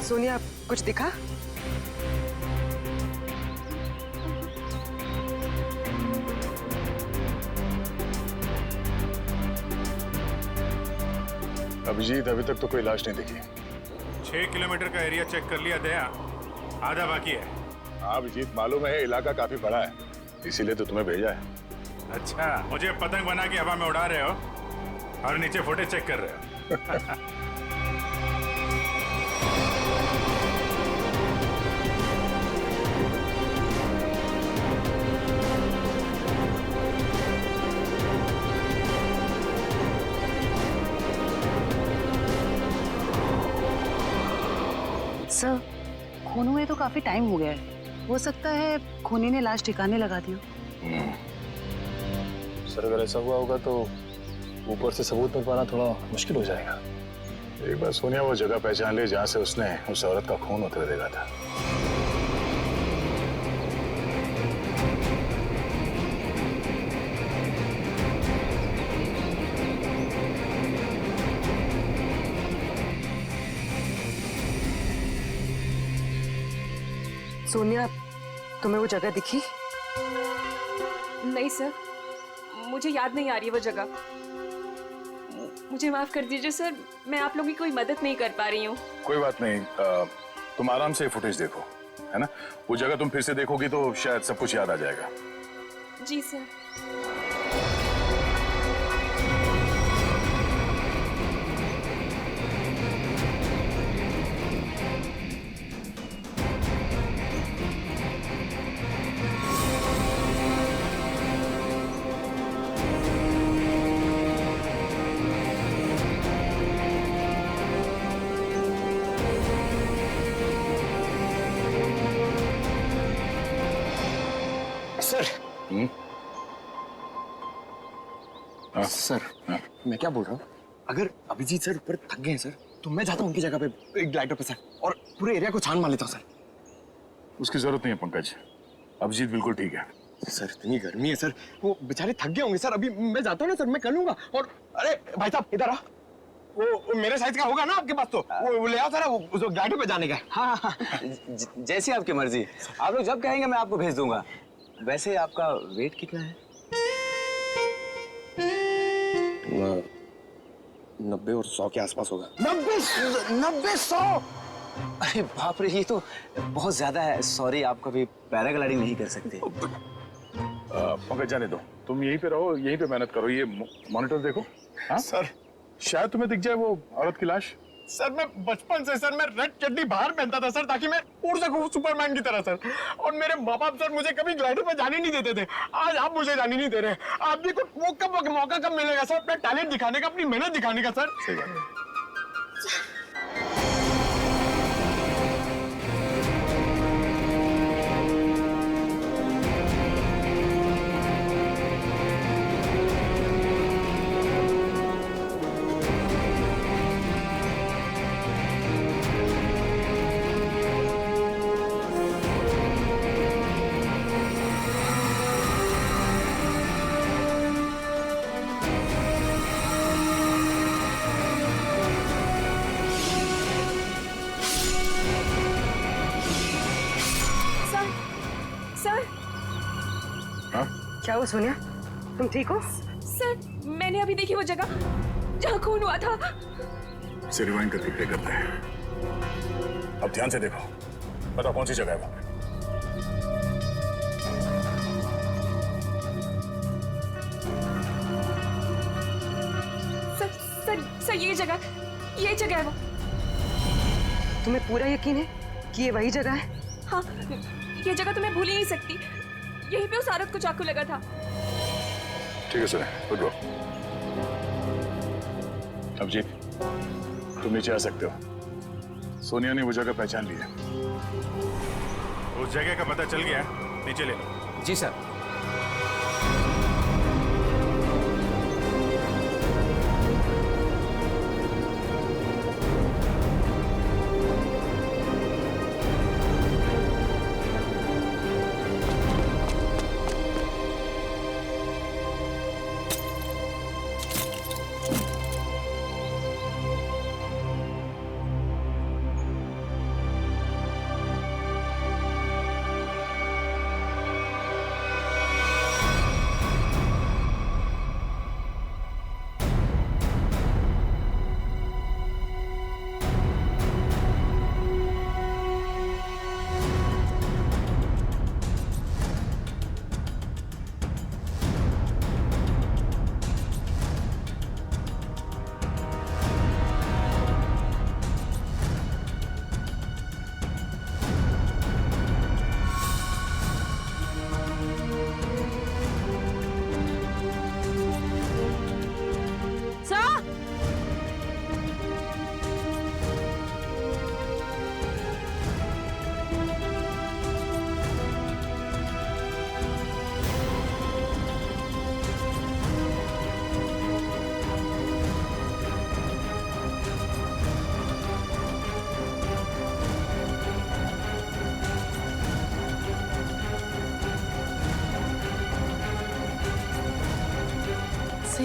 सोनिया, कुछ दिखा? अभिजीत, अभी तक तो कोई लाश नहीं दिखी। 6 किलोमीटर का एरिया चेक कर लिया दया, आधा बाकी है। हाँ अभिजीत, मालूम है इलाका काफी बड़ा है, इसीलिए तो तुम्हें भेजा है। अच्छा, मुझे पतंग बना के हवा में उड़ा रहे हो और नीचे फुटेज चेक कर रहे हो। सर, खून हुए तो काफी टाइम हो गया है, हो सकता है खूनी ने लाश ठिकाने लगा दी हो। सर अगर ऐसा हुआ होगा तो ऊपर से सबूत मिल पाना थोड़ा मुश्किल हो जाएगा। एक बार सोनिया वो जगह पहचान ली जहाँ से उसने उस औरत का खून होते हुए देखा था। सोनिया, तुम्हें वो जगह दिखी? नहीं सर, मुझे याद नहीं आ रही वो जगह। मुझे माफ कर दीजिए सर, मैं आप लोगों की कोई मदद नहीं कर पा रही हूँ। कोई बात नहीं, तुम आराम से फुटेज देखो, है ना? वो जगह तुम फिर से देखोगी तो शायद सब कुछ याद आ जाएगा। जी सर। सर। हाँ? सर, हाँ? मैं क्या बोल रहा हूँ, अगर अभिजीत सर ऊपर थक गए हैं सर, तो मैं जाता हूँ उनकी जगह पे एक ग्लाइडर पे सर, और पूरे एरिया को छान मार लेता हूँ सर। उसकी जरूरत नहीं है पंकज, अभिजीत बिल्कुल ठीक है। सर इतनी गर्मी है सर, वो बेचारे थक गए होंगे सर। अभी मैं जाता हूँ ना सर, मैं कर लूंगा। और अरे भाई साहब इधर आ, वो मेरे साइज का होगा ना आपके पास? तो वो ले आओ सर, वो ग्लाइडर पे जाने का। हाँ, जैसी आपकी मर्जी, आप लोग जब कहेंगे मैं आपको भेज दूंगा। वैसे आपका वेट कितना है? 90 और 100 के आसपास होगा। 90-100? अरे बाप रे, ये तो बहुत ज्यादा है। सॉरी, आप कभी पैराग्लाइडिंग नहीं कर सकते। पंकज जाने दो, तुम यहीं पे रहो, यहीं पे मेहनत करो। ये मॉनिटर देखो। हाँ सर, शायद तुम्हें दिख जाए वो औरत की लाश। सर मैं बचपन से सर मैं रेड चड्डी बाहर पहनता था सर, ताकि मैं उड़ सकूं सुपरमैन की तरह सर। और मेरे माँ बाप सर मुझे कभी ग्लाइडर पे जाने नहीं देते थे। आज आप मुझे जाने नहीं दे रहे। आप भी को वो कब मौका कब मिलेगा सर अपना टैलेंट दिखाने का, अपनी मेहनत दिखाने का सर? सही बात है। सर, सर, हाँ? क्या हुआ सोनिया, तुम ठीक हो? सर, मैंने अभी देखी वो जगह जहाँ खून हुआ था। इसे रिवाइंड करके प्ले करते हैं। अब ध्यान से देखो, बताओ कौन सी जगह है वो? सर, सर ये जगह है वो। तुम्हें पूरा यकीन है कि ये वही जगह है? हाँ, ये जगह तो मैं भूल ही नहीं सकती। यहीं पे उस औरत को चाकू लगा था। ठीक है सुने, गुड गो। अभिजीत, तुम नीचे आ सकते हो। सोनिया ने वो जगह पहचान ली है। उस जगह का पता चल गया, नीचे ले लो। जी सर।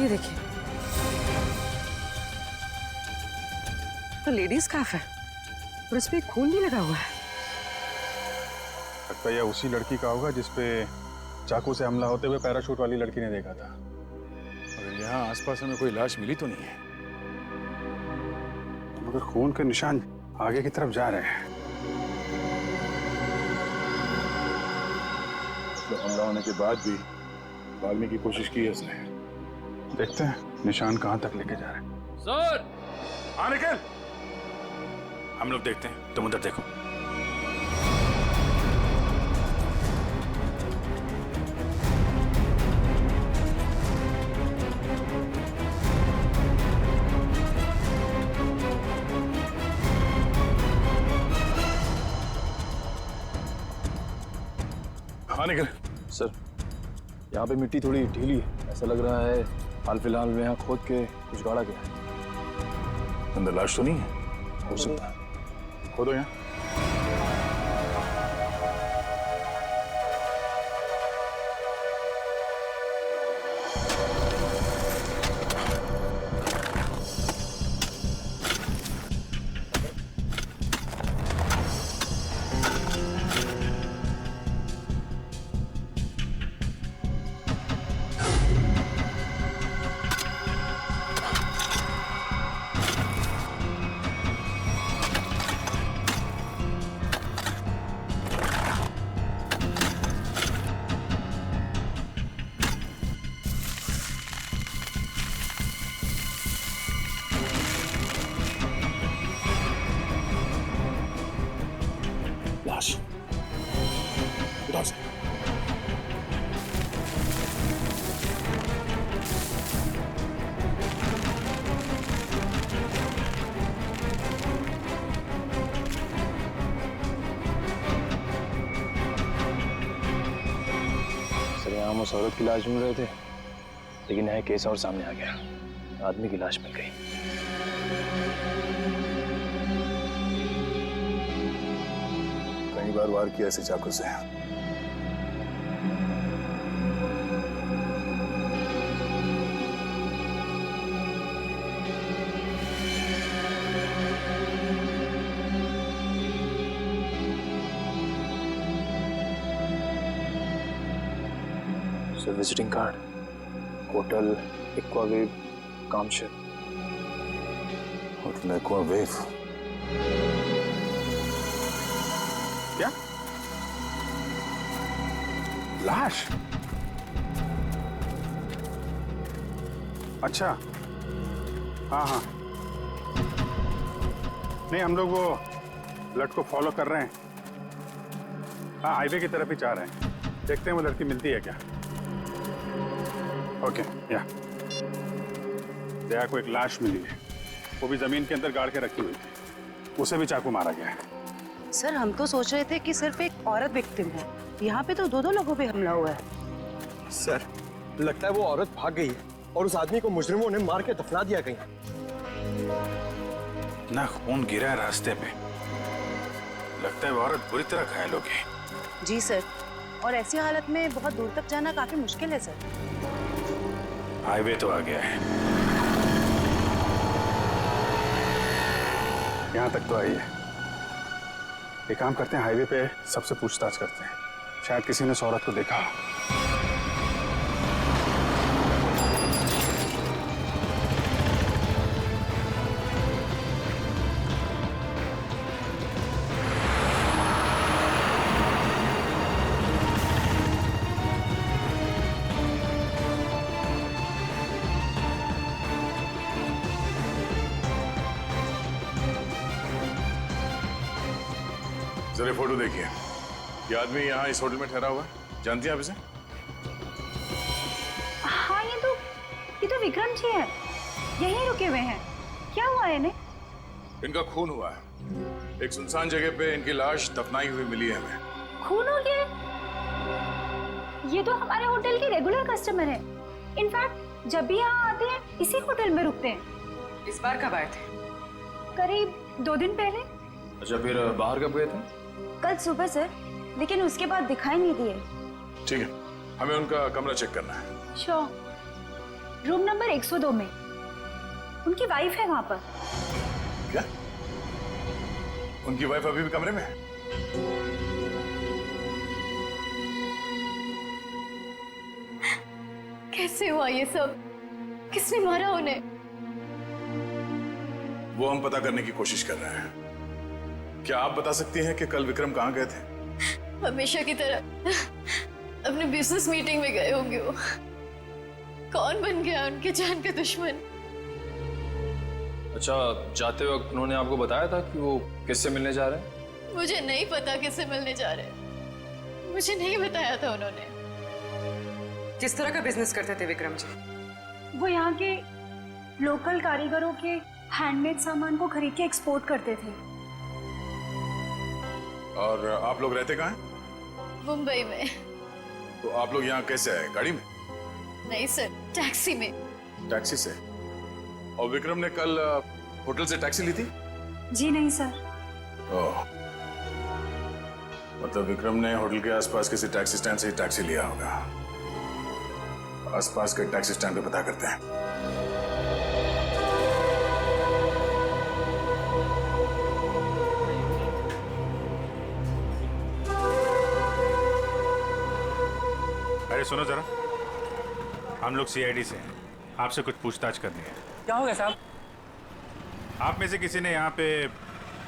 ये देखिए, तो लेडीज स्कार्फ है और इस पे खून भी लगा हुआ है। लगता है यह उसी लड़की का होगा जिसपे चाकू से हमला होते हुए पैराशूट वाली लड़की ने देखा था। मगर यहाँ आसपास हमें कोई लाश मिली तो नहीं है, मगर खून के निशान आगे की तरफ जा रहे हैं। तो हमला होने के बाद भी भागने की कोशिश की है उसने। देखते हैं निशान कहां तक लेके जा रहे हैं। सर, हाँ निकल। हम लोग देखते हैं, तुम उधर देखो। हाँ निकल। सर, यहाँ पे मिट्टी थोड़ी ढीली है, ऐसा लग रहा है हाल फिलहाल में यहाँ खोद के कुछ गाड़ा गया है। अंदर लाश तो नहीं है? हो सकता है। खोदो यहाँ। लाश उधर से। सर, यहाँ हम उस औरत की लाश ढूंढ रहे थे, लेकिन यहाँ केस और सामने आ गया। आदमी की लाश मिल गई। कई बार वार किया ऐसे चाकू से। Sir, visiting card, hotel Aquawave, Kamshet. Hotel Aquawave. क्या? लाश? अच्छा, हाँ हाँ। नहीं, हम लोग वो लड़के को फॉलो कर रहे हैं। हाँ, हाईवे की तरफ ही जा रहे हैं। देखते हैं वो लड़की मिलती है क्या। ओके, या दया को एक लाश मिली है, वो भी जमीन के अंदर गाड़ के रखी हुई थी। उसे भी चाकू मारा गया है। सर, हम तो सोच रहे थे कि सिर्फ एक औरत विक्टिम है, यहाँ पे तो दो लोगों पे हमला हुआ है। सर, लगता है वो औरत भाग गई है और उस आदमी को मुजरिमों ने मार के दफना दिया कहीं। ना खून गिरा है रास्ते पे। लगता है वो औरत बुरी तरह घायल हो गई। जी सर, और ऐसी हालत में बहुत दूर तक जाना काफी मुश्किल है सर। हाईवे तो आ गया है। यहाँ तक तो आई है। एक काम करते हैं, हाईवे पे सबसे पूछताछ करते हैं, शायद किसी ने उस औरत को देखा हो। जरा फोटो देखिए। ये आदमी यहाँ इस होटल में ठहरा हुआ है, जानती हैं आप इसे? हाँ, ये तो विक्रम जी है, यहीं रुके हुए हैं। क्या हुआ है इन्हें? इनका खून हुआ है। एक सुनसान जगह पे इनकी लाश दफनाई हुई मिली है हमें। खून हो गया? ये तो हमारे होटल के रेगुलर कस्टमर है। इनफैक्ट जब भी यहाँ आते हैं इसी होटल में रुकते हैं। इस बार कब आए थे? करीब 2 दिन पहले। अच्छा, फिर बाहर कब गए थे? कल सुबह सर, लेकिन उसके बाद दिखाई नहीं दिए। ठीक है, हमें उनका कमरा चेक करना है। श्योर। रूम नंबर 102 में। उनकी वाइफ है वहां पर। क्या? उनकी वाइफ अभी भी कमरे में है? कैसे हुआ ये सब? किसने मारा उन्हें? वो हम पता करने की कोशिश कर रहे हैं। क्या आप बता सकती हैं कि कल विक्रम कहाँ गए थे? हमेशा की तरह अपने बिजनेस मीटिंग में गए होंगे वो। कौन बन गया उनके जान का दुश्मन? अच्छा, जाते वक्त उन्होंने आपको बताया था कि वो किससे मिलने जा रहे हैं? मुझे नहीं पता किससे मिलने जा रहे हैं। मुझे नहीं बताया था उन्होंने। किस तरह का बिजनेस करते थे विक्रम जी? वो यहाँ के लोकल कारीगरों के हैंडमेड सामान को खरीद के एक्सपोर्ट करते थे। और आप लोग रहते कहाँ हैं? मुंबई में। तो आप लोग यहाँ कैसे आए? गाड़ी में? नहीं सर, टैक्सी में। टैक्सी से? और विक्रम ने कल होटल से टैक्सी ली थी? जी नहीं सर। ओह, मतलब विक्रम ने होटल के आसपास किसी टैक्सी स्टैंड से ही टैक्सी लिया होगा। आसपास के टैक्सी स्टैंड पे पता करते हैं। अरे सुनो जरा, हम लोग सीआईडी से हैं, आपसे कुछ पूछताछ करनी है। क्या हो गया साहब? आप में से किसी ने यहाँ पे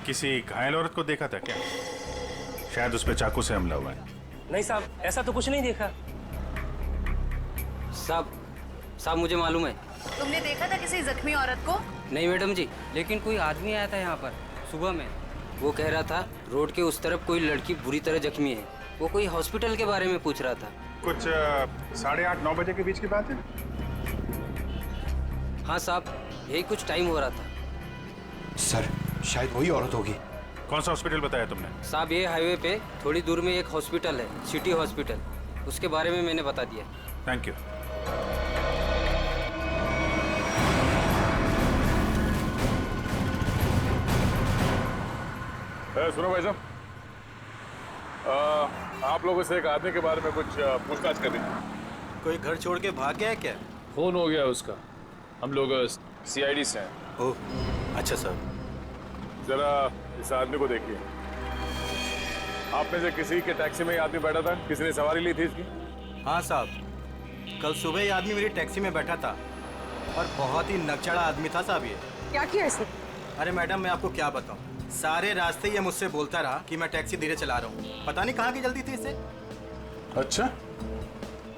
किसी घायल औरत को देखा था क्या? शायद उस पे चाकू से हमला हुआ है। नहीं साहब, ऐसा तो कुछ नहीं देखा। साहब मुझे मालूम है। तुमने देखा था किसी जख्मी औरत को? नहीं मैडम जी, लेकिन कोई आदमी आया था यहाँ पर सुबह में। वो कह रहा था रोड के उस तरफ कोई लड़की बुरी तरह जख्मी है। वो कोई हॉस्पिटल के बारे में पूछ रहा था। कुछ 8:30-9 बजे के बीच की बात है? हाँ साहब, यही कुछ टाइम हो रहा था। सर, शायद वही औरत होगी। कौन सा हॉस्पिटल बताया तुमने? साहब ये हाईवे पे थोड़ी दूर में एक हॉस्पिटल है, सिटी हॉस्पिटल। उसके बारे में मैंने बता दिया। Thank you. सुनो भाई साहब, आप लोगों से एक आदमी के बारे में कुछ पूछताछ करनी है। कोई घर छोड़ के भाग गया है क्या? फोन हो गया उसका। हम लोग सीआईडी से हैं। ओह, अच्छा सर। जरा इस आदमी को देखिए। आप में से किसी के टैक्सी में ये आदमी बैठा था? किसी ने सवारी ली थी इसकी? हाँ साहब, कल सुबह ये आदमी मेरी टैक्सी में बैठा था और बहुत ही नकचड़ा आदमी था साहब ये। क्या किया इसने? अरे मैडम, मैं आपको क्या बताऊं, सारे रास्ते ये मुझसे बोलता रहा कि मैं टैक्सी धीरे चला रहा हूँ। पता नहीं कहाँ की जल्दी थी इसे। अच्छा,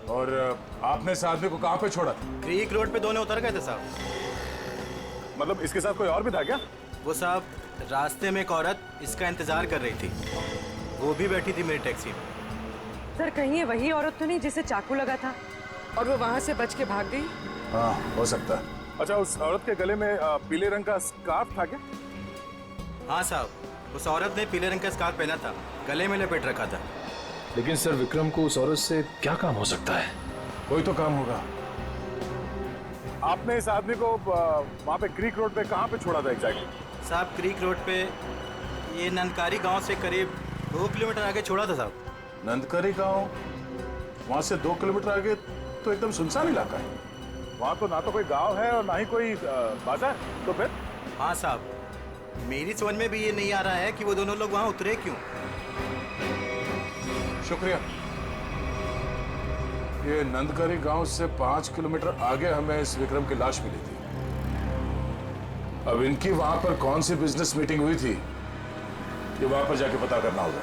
और आपने इस आदमी को कहाँ पे छोड़ा था? क्रीक रोड पे दोनों उतर गए थे साहब। मतलब इसके साथ कोई और भी था क्या? वो साहब, रास्ते में एक औरत इसका इंतजार कर रही थी, वो भी बैठी थी मेरी टैक्सी में। सर, कहीं ये वही औरत तो नहीं जिसे चाकू लगा था और वो वहां से बच के भाग गई? हाँ, हो सकता है। अच्छा, उस औरत के गले में पीले रंग का स्कार्फ था क्या? हाँ साहब, उस औरत ने पीले रंग का स्कार्फ पहना था, गले में लपेट रखा था। लेकिन सर, विक्रम को उस औरत से क्या काम हो सकता है? कोई तो काम होगा। आपने इस आदमी को वहाँ पे क्रीक रोड पे कहाँ पे छोड़ा था एग्जैक्टली? साहब, क्रीक रोड पे ये नंदकारी गांव से करीब 2 किलोमीटर आगे छोड़ा था साहब। नंदकारी गांव? वहाँ से 2 किलोमीटर आगे तो एकदम सुनसान इलाका है। वहाँ तो ना तो कोई गांव है और ना ही कोई बाजार। तो फिर? हाँ साहब, मेरी समझ में भी ये नहीं आ रहा है कि वो दोनों लोग वहाँ उतरे क्यों। शुक्रिया। ये नंदकारी गांव से 5 किलोमीटर आगे हमें इस विक्रम की लाश मिली थी। अब इनकी वहां पर कौन सी बिजनेस मीटिंग हुई थी, ये वहां पर जाके पता करना होगा।